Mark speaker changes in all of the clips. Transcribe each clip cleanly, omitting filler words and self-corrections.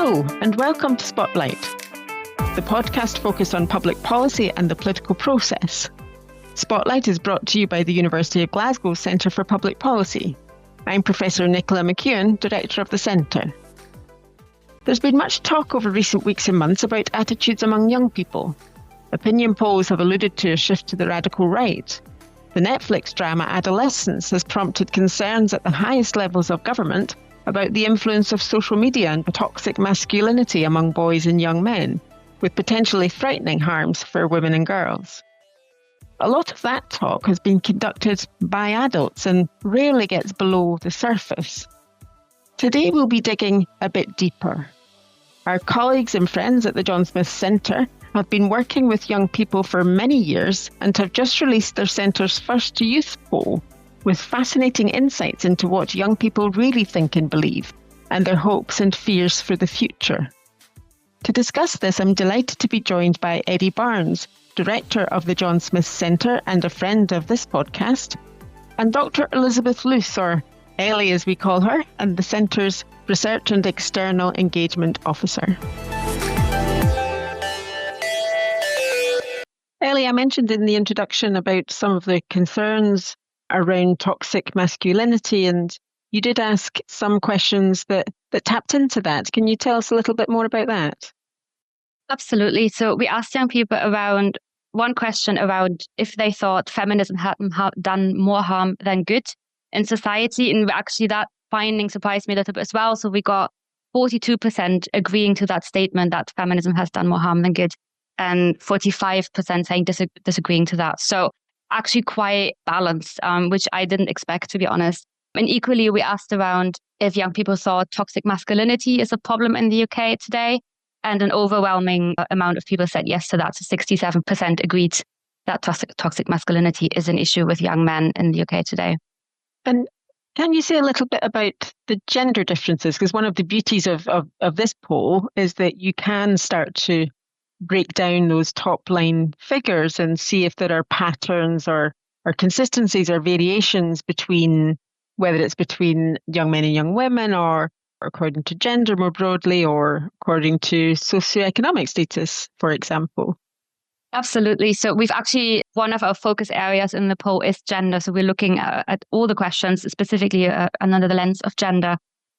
Speaker 1: Hello, and welcome to Spotlight, the podcast focused on public policy and the political process. Spotlight is brought to you by the University of Glasgow Centre for Public Policy. I'm Professor Nicola McEwen, Director of the Centre. There's been much talk over recent weeks and months about attitudes among young people. Opinion polls have alluded to a shift to the radical right. The Netflix drama Adolescence has prompted concerns at the highest levels of government about the influence of social media and toxic masculinity among boys and young men, with potentially frightening harms for women and girls. A lot of that talk has been conducted by adults and rarely gets below the surface. Today we'll be digging a bit deeper. Our colleagues and friends at the John Smith Centre have been working with young people for many years and have just released their centre's first youth poll, with fascinating insights into what young people really think and believe, and their hopes and fears for the future. To discuss this, I'm delighted to be joined by Eddie Barnes, Director of the John Smith Centre and a friend of this podcast, and Dr. Elisabeth Loose, or Elli as we call her, and the Centre's Research and External Engagement Officer. Elli, I mentioned in the introduction about some of the concerns around toxic masculinity, and you did ask some questions that tapped into that. Can you tell us a little bit more about that?
Speaker 2: Absolutely. So we asked young people around one question around if they thought feminism had done more harm than good in society. And actually that finding surprised me a little bit as well. So we got 42% agreeing to that statement that feminism has done more harm than good, and 45% saying disagreeing to that. So actually quite balanced, which I didn't expect, to be honest. And equally, we asked around if young people thought toxic masculinity is a problem in the UK today. And an overwhelming amount of people said yes to that. So 67% agreed that toxic masculinity is an issue with young men in the UK today.
Speaker 1: And can you say a little bit about the gender differences? Because one of the beauties of this poll is that you can start to break down those top line figures and see if there are patterns or consistencies or variations between, whether it's between young men and young women, or according to gender more broadly, or according to socioeconomic status, for example.
Speaker 2: Absolutely. So we've actually, one of our focus areas in the poll is gender. So we're looking at all the questions, specifically under the lens of gender.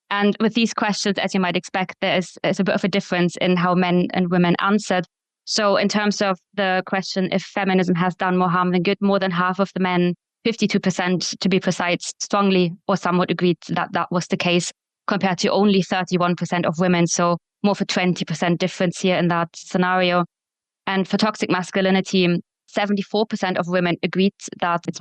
Speaker 2: And with these questions, as you might expect, there's a bit of a difference in how men and women answered. So in terms of the question, if feminism has done more harm than good, more than half of the men, 52% to be precise, strongly or somewhat agreed that was the case, compared to only 31% of women. So more for 20% difference here in that scenario. And for toxic masculinity, 74% of women agreed that it's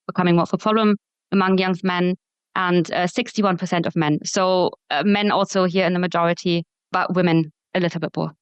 Speaker 2: becoming more of a problem among young men, and 61% of men. So men also here in the majority, but women a little bit more.